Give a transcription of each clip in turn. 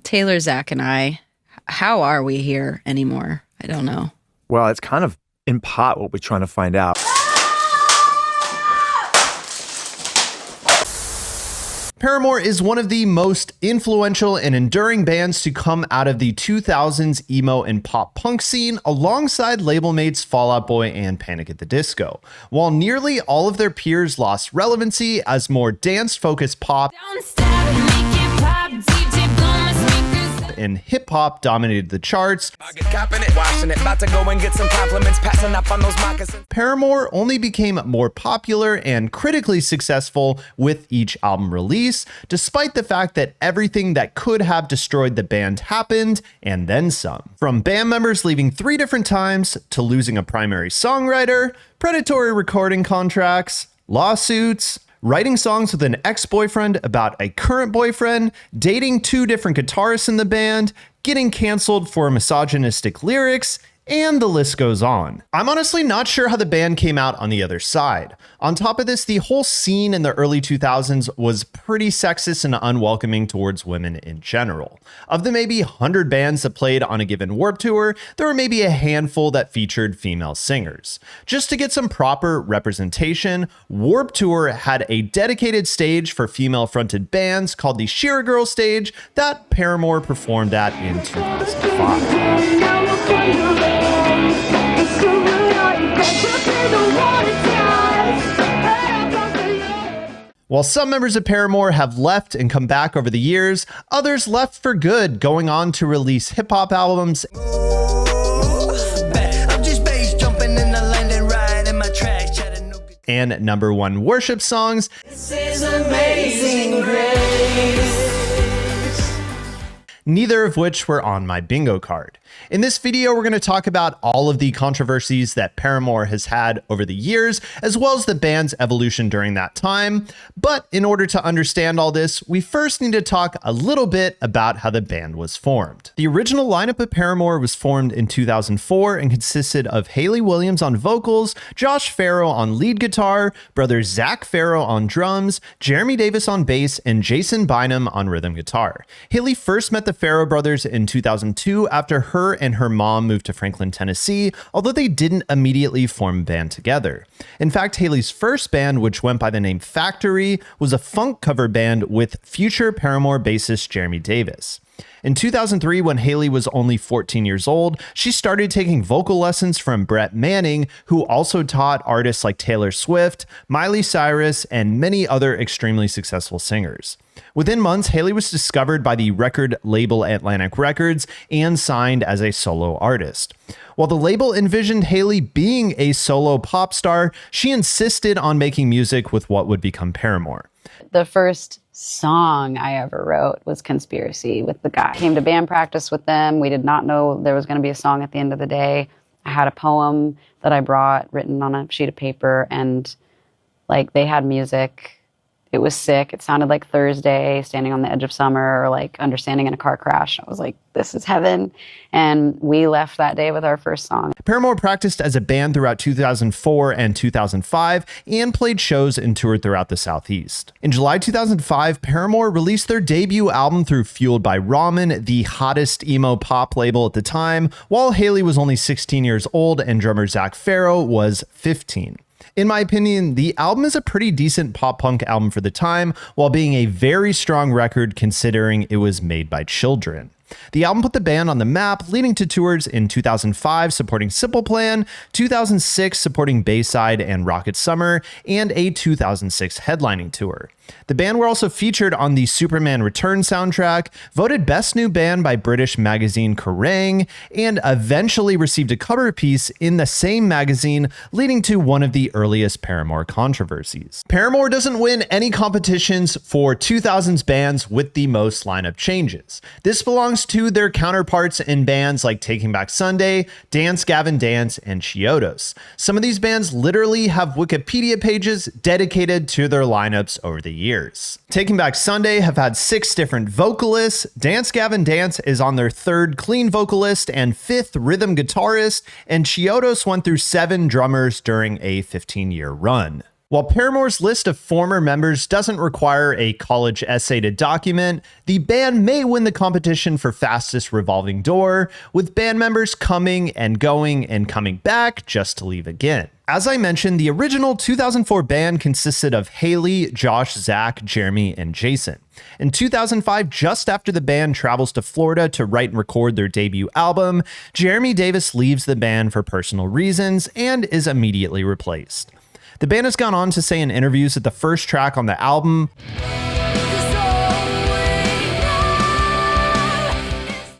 Taylor, Zac, and I, how are we here anymore? I don't know. Well, it's kind of in part what we're trying to find out. Paramore is one of the most influential and enduring bands to come out of the 2000s emo and pop punk scene, alongside labelmates Fall Out Boy and Panic! At the Disco. While nearly all of their peers lost relevancy as more dance-focused pop and hip-hop dominated the charts, Paramore only became more popular and critically successful with each album release, despite the fact that everything that could have destroyed the band happened, and then some. From band members leaving 3 different times, to losing a primary songwriter, predatory recording contracts, lawsuits, writing songs with an ex-boyfriend about a current boyfriend, dating 2 different guitarists in the band, getting canceled for misogynistic lyrics, and the list goes on. I'm honestly not sure how the band came out on the other side. On top of this, the whole scene in the early 2000s was pretty sexist and unwelcoming towards women in general. Of the maybe 100 bands that played on a given Warped Tour, there were maybe a handful that featured female singers. Just to get some proper representation, Warped Tour had a dedicated stage for female-fronted bands called the Sheer Girl stage that Paramore performed at in 2005. While some members of Paramore have left and come back over the years, others left for good, going on to release hip-hop albums and #1 worship songs. This is Amazing Grace. Neither of which were on my bingo card. In this video, we're going to talk about all of the controversies that Paramore has had over the years, as well as the band's evolution during that time. But in order to understand all this, we first need to talk a little bit about how the band was formed. The original lineup of Paramore was formed in 2004 and consisted of Hayley Williams on vocals, Josh Farro on lead guitar, brother Zac Farro on drums, Jeremy Davis on bass, and Jason Bynum on rhythm guitar. Hayley first met the Farro brothers in 2002 after her and her mom moved to Franklin, Tennessee, although they didn't immediately form a band together. In fact, Hayley's first band, which went by the name Factory, was a funk cover band with future Paramore bassist Jeremy Davis. In 2003, when Hayley was only 14 years old, she started taking vocal lessons from Brett Manning, who also taught artists like Taylor Swift, Miley Cyrus, and many other extremely successful singers. Within months, Hayley was discovered by the record label Atlantic Records and signed as a solo artist. While the label envisioned Hayley being a solo pop star, she insisted on making music with what would become Paramore. The first song I ever wrote was Conspiracy with the guy. I came to band practice with them. We did not know there was going to be a song at the end of the day. I had a poem that I brought written on a sheet of paper, and like they had music. It was sick. It sounded like Thursday, standing on the edge of summer, or like Understanding in a Car Crash. I was like, this is heaven. And we left that day with our first song. Paramore practiced as a band throughout 2004 and 2005 and played shows and toured throughout the Southeast. In July 2005, Paramore released their debut album through Fueled By Ramen, the hottest emo pop label at the time, while Hayley was only 16 years old and drummer Zac Farro was 15. In my opinion, the album is a pretty decent pop-punk album for the time, while being a very strong record considering it was made by children. The album put the band on the map, leading to tours in 2005 supporting Simple Plan, 2006 supporting Bayside and Rocket Summer, and a 2006 headlining tour. The band were also featured on the Superman Return soundtrack, voted Best New Band by British magazine Kerrang!, and eventually received a cover piece in the same magazine, leading to one of the earliest Paramore controversies. Paramore doesn't win any competitions for 2000s bands with the most lineup changes. This belongs to their counterparts in bands like Taking Back Sunday, Dance Gavin Dance, and Chiodos. Some of these bands literally have Wikipedia pages dedicated to their lineups over the years. Taking Back Sunday have had 6 different vocalists. Dance Gavin Dance is on their 3rd clean vocalist and 5th rhythm guitarist, and Chiodos went through 7 drummers during a 15-year run. While Paramore's list of former members doesn't require a college essay to document, the band may win the competition for fastest revolving door, with band members coming and going and coming back just to leave again. As I mentioned, the original 2004 band consisted of Hayley, Josh, Zac, Jeremy, and Jason. In 2005, just after the band travels to Florida to write and record their debut album, Jeremy Davis leaves the band for personal reasons and is immediately replaced. The band has gone on to say in interviews that the first track on the album,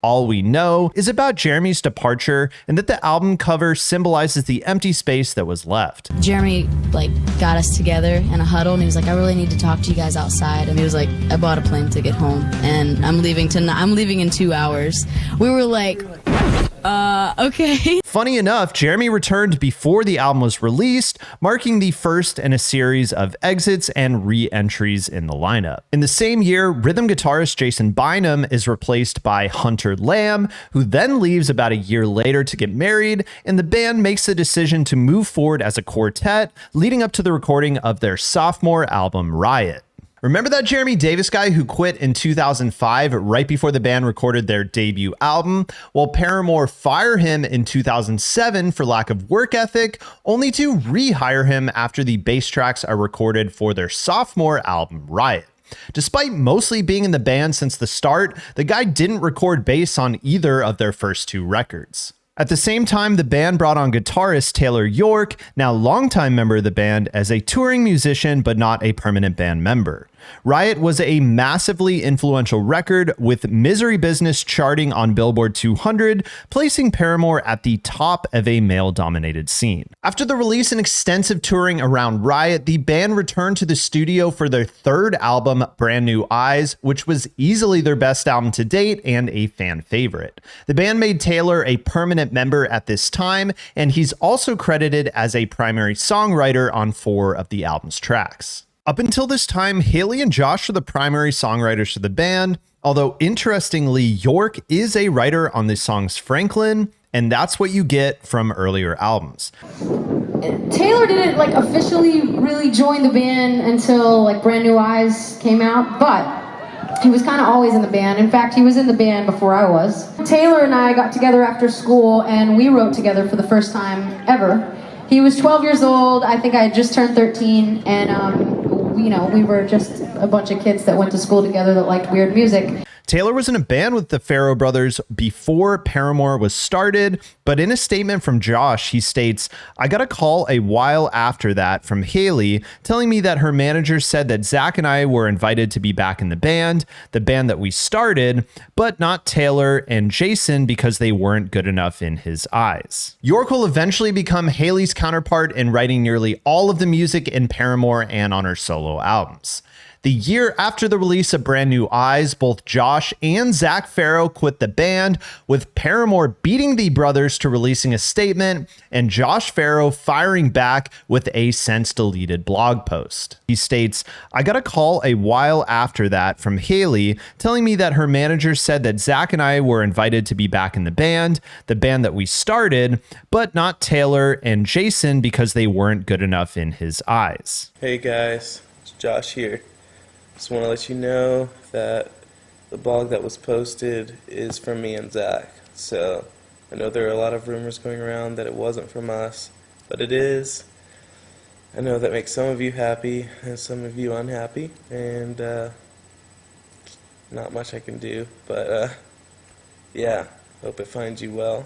All We Know, is about Jeremy's departure and that the album cover symbolizes the empty space that was left. Jeremy got us together in a huddle and he was like, I really need to talk to you guys outside. And he was like, I bought a plane ticket home and I'm leaving in 2 hours. We were like, okay. Funny enough, Jeremy returned before the album was released, marking the first in a series of exits and re-entries in the lineup. In the same year, rhythm guitarist Jason Bynum is replaced by Hunter Lamb, who then leaves about a year later to get married, and the band makes the decision to move forward as a quartet, leading up to the recording of their sophomore album, Riot. Remember that Jeremy Davis guy who quit in 2005 right before the band recorded their debut album? Well, Paramore fired him in 2007 for lack of work ethic, only to rehire him after the bass tracks are recorded for their sophomore album, Riot. Despite mostly being in the band since the start, the guy didn't record bass on either of their first 2 records. At the same time, the band brought on guitarist Taylor York, now longtime member of the band, as a touring musician but not a permanent band member. Riot was a massively influential record, with Misery Business charting on Billboard 200, placing Paramore at the top of a male-dominated scene. After the release and extensive touring around Riot, the band returned to the studio for their third album, Brand New Eyes, which was easily their best album to date and a fan favorite. The band made Taylor a permanent member at this time, and he's also credited as a primary songwriter on 4 of the album's tracks. Up until this time, Hayley and Josh are the primary songwriters for the band, although interestingly, York is a writer on the songs Franklin, and that's what you get from earlier albums. Taylor didn't officially really join the band until Brand New Eyes came out, but he was kind of always in the band. In fact, he was in the band before I was. Taylor and I got together after school and we wrote together for the first time ever. He was 12 years old, I think I had just turned 13, and we were just a bunch of kids that went to school together that liked weird music. Taylor was in a band with the Farro brothers before Paramore was started, but in a statement from Josh, he states, I got a call a while after that from Hayley telling me that her manager said that Zac and I were invited to be back in the band that we started, but not Taylor and Jason because they weren't good enough in his eyes. York will eventually become Hayley's counterpart in writing nearly all of the music in Paramore and on her solo albums. The year after the release of Brand New Eyes, both Josh and Zac Farro quit the band, with Paramore beating the brothers to releasing a statement and Josh Farro firing back with a since deleted blog post. He states, I got a call a while after that from Hayley telling me that her manager said that Zac and I were invited to be back in the band that we started, but not Taylor and Jason because they weren't good enough in his eyes. Hey guys, it's Josh here. Just want to let you know that the blog that was posted is from me and Zac. So I know there are a lot of rumors going around that it wasn't from us, but it is. I know that makes some of you happy and some of you unhappy, and not much I can do, but yeah, hope it finds you well.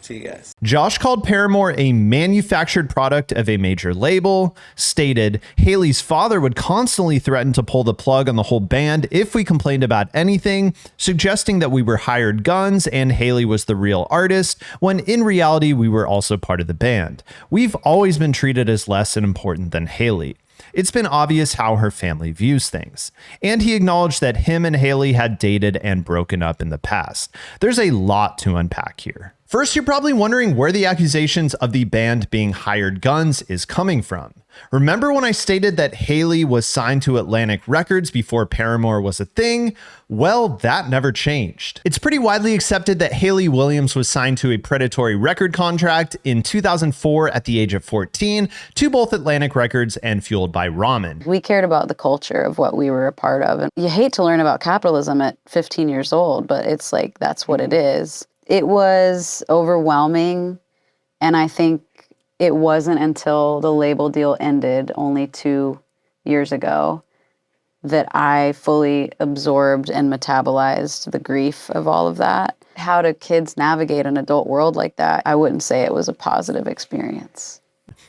See you guys. Josh called Paramore a manufactured product of a major label, stated Hayley's father would constantly threaten to pull the plug on the whole band if we complained about anything, suggesting that we were hired guns and Hayley was the real artist, when in reality we were also part of the band. We've always been treated as less important than Hayley. It's been obvious how her family views things. And he acknowledged that him and Hayley had dated and broken up in the past. There's a lot to unpack here. First, you're probably wondering where the accusations of the band being hired guns is coming from. Remember when I stated that Hayley was signed to Atlantic Records before Paramore was a thing? Well, that never changed. It's pretty widely accepted that Hayley Williams was signed to a predatory record contract in 2004 at the age of 14 to both Atlantic Records and Fueled by Ramen. We cared about the culture of what we were a part of. And you hate to learn about capitalism at 15 years old, but it's like, that's what it is. It was overwhelming, and I think it wasn't until the label deal ended only 2 years ago that I fully absorbed and metabolized the grief of all of that. How do kids navigate an adult world like that? I wouldn't say it was a positive experience.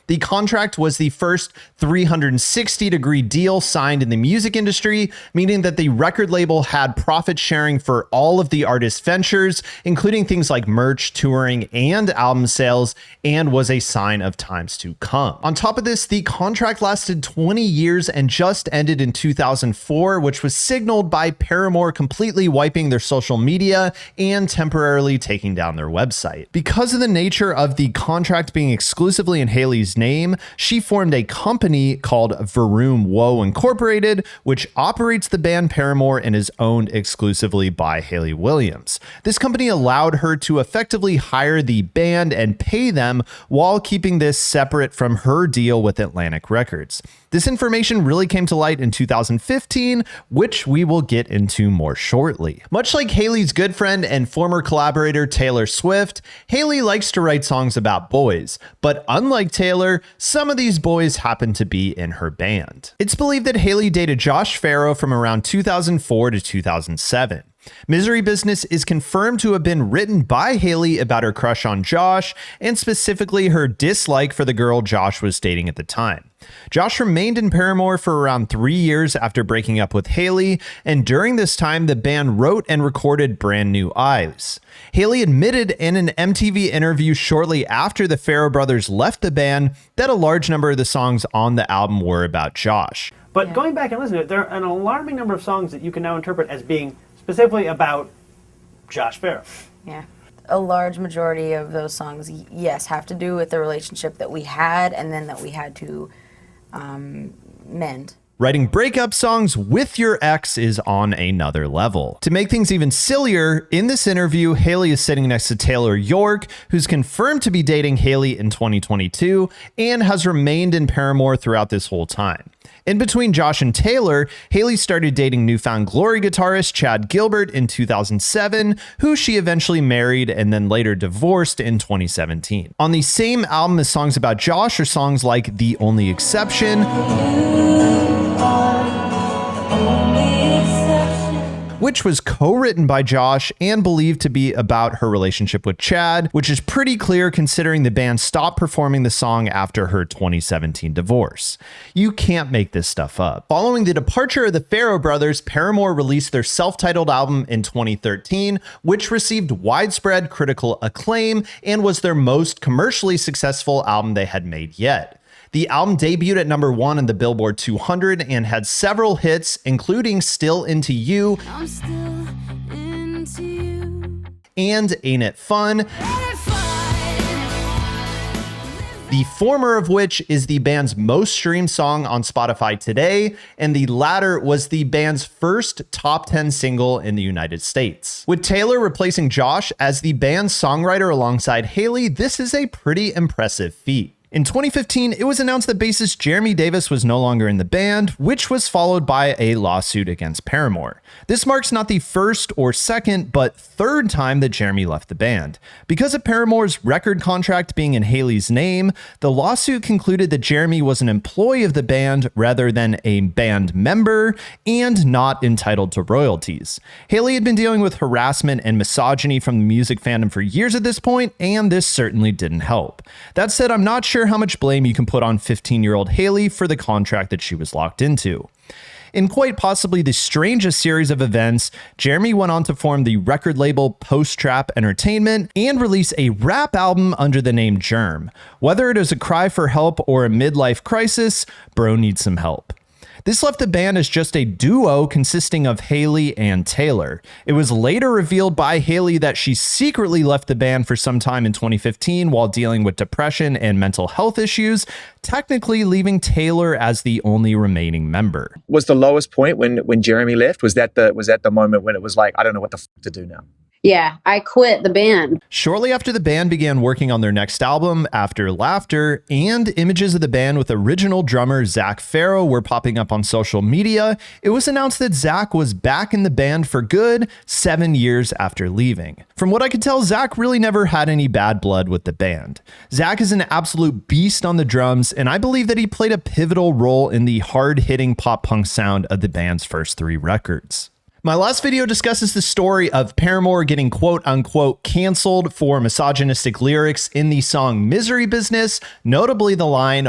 The contract was the first 360-degree deal signed in the music industry, meaning that the record label had profit sharing for all of the artist's ventures, including things like merch, touring, and album sales, and was a sign of times to come. On top of this, the contract lasted 20 years and just ended in 2004, which was signaled by Paramore completely wiping their social media and temporarily taking down their website. Because of the nature of the contract being exclusively in Hayley's name, she formed a company called Verum Woe Incorporated, which operates the band Paramore and is owned exclusively by Hayley Williams. This company allowed her to effectively hire the band and pay them while keeping this separate from her deal with Atlantic Records. This information really came to light in 2015, which we will get into more shortly. Much like Hayley's good friend and former collaborator Taylor Swift, Hayley likes to write songs about boys, but unlike Taylor, some of these boys happen to be in her band. It's believed that Hayley dated Josh Farro from around 2004 to 2007. Misery Business is confirmed to have been written by Hayley about her crush on Josh, and specifically her dislike for the girl Josh was dating at the time. Josh remained in Paramore for around 3 years after breaking up with Hayley, and during this time, the band wrote and recorded Brand New Eyes. Hayley admitted in an MTV interview shortly after the Farro brothers left the band that a large number of the songs on the album were about Josh. But going back and listening to it, there are an alarming number of songs that you can now interpret as being specifically about Josh Farro. Yeah. A large majority of those songs, yes, have to do with the relationship that we had and then that we had to mend. Writing breakup songs with your ex is on another level. To make things even sillier, in this interview, Hayley is sitting next to Taylor York, who's confirmed to be dating Hayley in 2022 and has remained in Paramore throughout this whole time. In between Josh and Taylor, Hayley started dating Newfound Glory guitarist Chad Gilbert in 2007, who she eventually married and then later divorced in 2017. On the same album as songs about Josh are songs like The Only Exception, which was co-written by Josh and believed to be about her relationship with Chad, which is pretty clear considering the band stopped performing the song after her 2017 divorce. You can't make this stuff up. Following the departure of the Farro brothers, Paramore released their self-titled album in 2013, which received widespread critical acclaim and was their most commercially successful album they had made yet. The album debuted at number 1 in the Billboard 200 and had several hits, including Still Into You, I'm still into you. and Ain't It Fun, the former of which is the band's most streamed song on Spotify today, and the latter was the band's first top 10 single in the United States. With Taylor replacing Josh as the band's songwriter alongside Hayley, this is a pretty impressive feat. In 2015, it was announced that bassist Jeremy Davis was no longer in the band, which was followed by a lawsuit against Paramore. This marks not the first or second, but third time that Jeremy left the band. Because of Paramore's record contract being in Hayley's name, the lawsuit concluded that Jeremy was an employee of the band rather than a band member and not entitled to royalties. Hayley had been dealing with harassment and misogyny from the music fandom for years at this point, and this certainly didn't help. That said, I'm not sure how much blame you can put on 15-year-old Hayley for the contract that she was locked into. In quite possibly the strangest series of events, Jeremy went on to form the record label Post Trap Entertainment and release a rap album under the name Germ. Whether it is a cry for help or a midlife crisis, bro needs some help. This left the band as just a duo consisting of Hayley and Taylor. It was later revealed by Hayley that she secretly left the band for some time in 2015 while dealing with depression and mental health issues, technically leaving Taylor as the only remaining member. Was the lowest point when Jeremy left? Was that the moment when it was like, I don't know what the fuck to do now? Yeah, I quit the band. Shortly after the band began working on their next album, After Laughter, and images of the band with original drummer Zac Farro were popping up on social media, it was announced that Zac was back in the band for good 7 years after leaving. From what I could tell, Zac really never had any bad blood with the band. Zac is an absolute beast on the drums, and I believe that he played a pivotal role in the hard-hitting pop-punk sound of the band's first 3 records. My last video discusses the story of Paramore getting quote-unquote canceled for misogynistic lyrics in the song Misery Business, notably the line,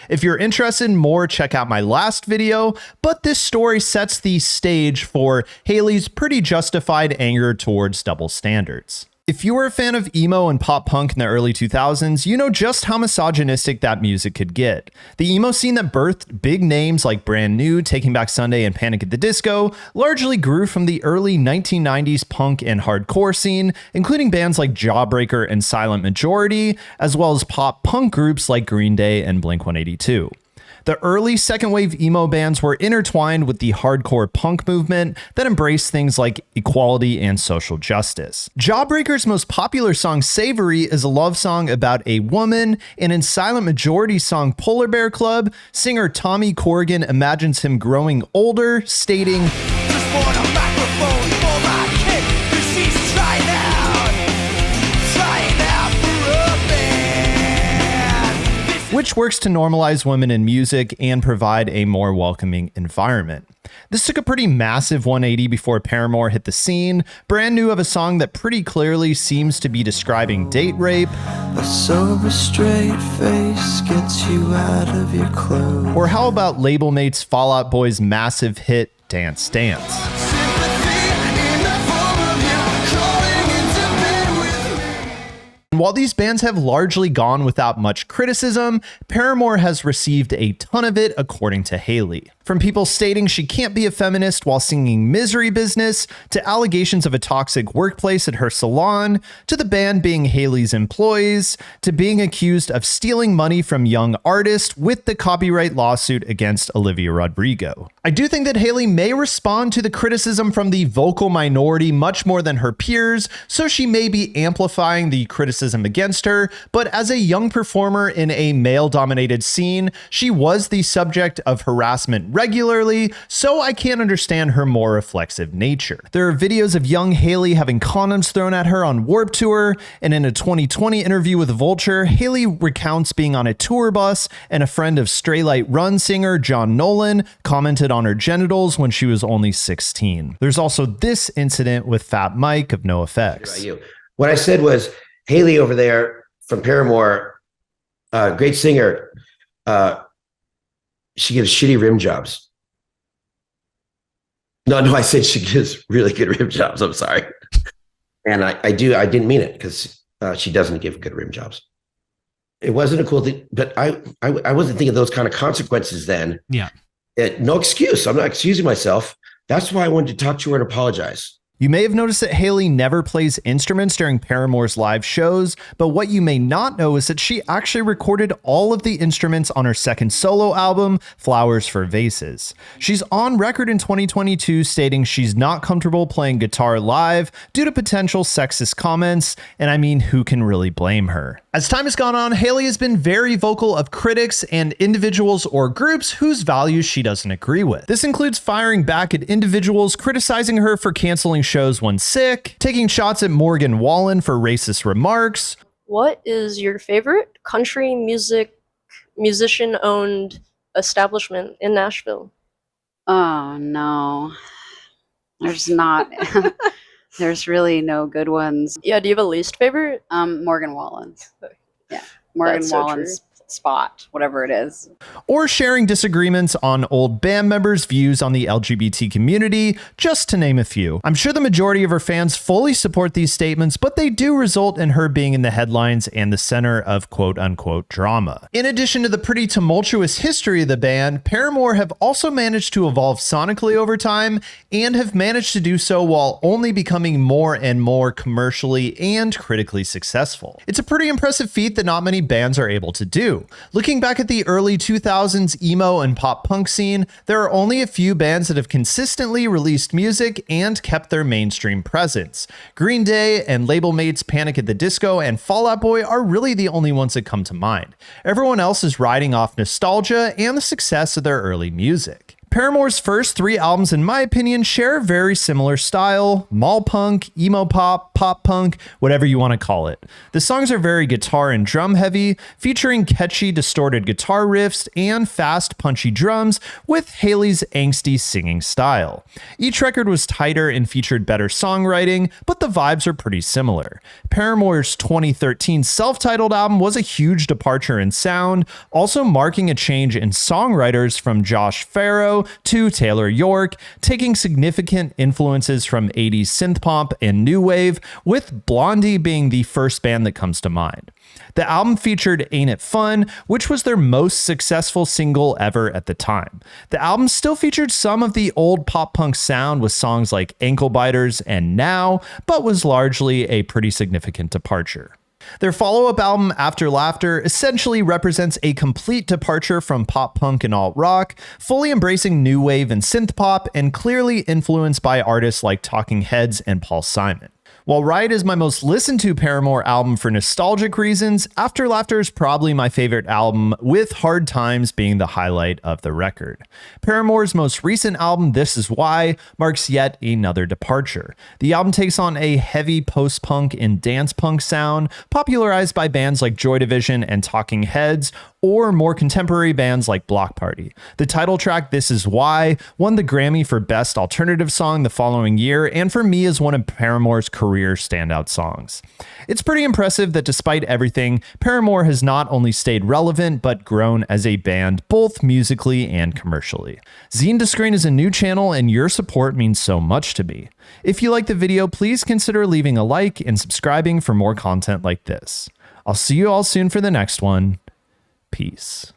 "If you're interested in more, check out my last video," but this story sets the stage for Hayley's pretty justified anger towards double standards. If you were a fan of emo and pop punk in the early 2000s, you know just how misogynistic that music could get. The emo scene that birthed big names like Brand New, Taking Back Sunday, and Panic at the Disco largely grew from the early 1990s punk and hardcore scene, including bands like Jawbreaker and Silent Majority, as well as pop punk groups like Green Day and Blink-182. The early second wave emo bands were intertwined with the hardcore punk movement that embraced things like equality and social justice. Jawbreaker's most popular song, Savory, is a love song about a woman, and in Silent Majority's song Polar Bear Club, singer Tommy Corrigan imagines him growing older, stating, "Just want a microphone for my kid, 'cause she's trying out for a band," which works to normalize women in music and provide a more welcoming environment. This took a pretty massive 180 before Paramore hit the scene, brand new of a song that pretty clearly seems to be describing date rape. A sober straight face gets you out of your clothes. Or how about labelmates Fall Out Boy's massive hit Dance Dance? While these bands have largely gone without much criticism, Paramore has received a ton of it, according to Hayley. From people stating she can't be a feminist while singing Misery Business, to allegations of a toxic workplace at her salon, to the band being Hayley's employees, to being accused of stealing money from young artists with the copyright lawsuit against Olivia Rodrigo. I do think that Hayley may respond to the criticism from the vocal minority much more than her peers, so she may be amplifying the criticism against her, but as a young performer in a male-dominated scene, she was the subject of harassment regularly, so I can't understand her more reflexive nature. There are videos of young Hayley having condoms thrown at her on Warped Tour, and in a 2020 interview with Vulture, Hayley recounts being on a tour bus and a friend of Stray Light Run singer John Nolan commented on her genitals when she was only 16. There's also this incident with Fat Mike of NoFX. What I said was, Hayley over there from Paramore, great singer, she gives shitty rim jobs. No, I said she gives really good rim jobs. I'm sorry. And I didn't mean it, because she doesn't give good rim jobs. It wasn't a cool thing, but I wasn't thinking of those kind of consequences then. Yeah. No excuse. I'm not excusing myself. That's why I wanted to talk to her and apologize. You may have noticed that Hayley never plays instruments during Paramore's live shows, but what you may not know is that she actually recorded all of the instruments on her second solo album, Flowers for Vases. She's on record in 2022 stating she's not comfortable playing guitar live due to potential sexist comments, and I mean, who can really blame her? As time has gone on, Hayley has been very vocal of critics and individuals or groups whose values she doesn't agree with. This includes firing back at individuals criticizing her for canceling shows when sick, taking shots at Morgan Wallen for racist remarks. What is your favorite country musician-owned establishment in Nashville? Oh, no. There's not. There's really no good ones. Yeah, do you have a least favorite? Morgan Wallen's. Yeah, Morgan That's so Wallen's spot, whatever it is. Or sharing disagreements on old band members' views on the LGBT community, just to name a few. I'm sure the majority of her fans fully support these statements, but they do result in her being in the headlines and the center of quote-unquote drama. In addition to the pretty tumultuous history of the band, Paramore have also managed to evolve sonically over time and have managed to do so while only becoming more and more commercially and critically successful. It's a pretty impressive feat that not many bands are able to do. Looking back at the early 2000s emo and pop punk scene, there are only a few bands that have consistently released music and kept their mainstream presence. Green Day and labelmates Panic at the Disco and Fall Out Boy are really the only ones that come to mind. Everyone else is riding off nostalgia and the success of their early music. Paramore's first 3 albums, in my opinion, share a very similar style: mall punk, emo pop, pop punk, whatever you want to call it. The songs are very guitar and drum heavy, featuring catchy, distorted guitar riffs and fast, punchy drums with Hayley's angsty singing style. Each record was tighter and featured better songwriting, but the vibes are pretty similar. Paramore's 2013 self-titled album was a huge departure in sound, also marking a change in songwriters from Josh Farro to Taylor York, taking significant influences from 80s synth pop and new wave, with Blondie being the first band that comes to mind. The album featured Ain't It Fun, which was their most successful single ever at the time. The album still featured some of the old pop punk sound with songs like Ankle Biters and Now, but was largely a pretty significant departure. Their follow-up album, After Laughter, essentially represents a complete departure from pop punk and alt-rock, fully embracing new wave and synth pop, and clearly influenced by artists like Talking Heads and Paul Simon. While Riot is my most listened to Paramore album for nostalgic reasons, After Laughter is probably my favorite album, with Hard Times being the highlight of the record. Paramore's most recent album, This Is Why, marks yet another departure. The album takes on a heavy post-punk and dance punk sound, popularized by bands like Joy Division and Talking Heads, or more contemporary bands like Block Party. The title track, This Is Why, won the Grammy for Best Alternative Song the following year, and for me is one of Paramore's career standout songs. It's pretty impressive that despite everything, Paramore has not only stayed relevant, but grown as a band, both musically and commercially. Zine to Screen is a new channel, and your support means so much to me. If you like the video, please consider leaving a like and subscribing for more content like this. I'll see you all soon for the next one. Peace.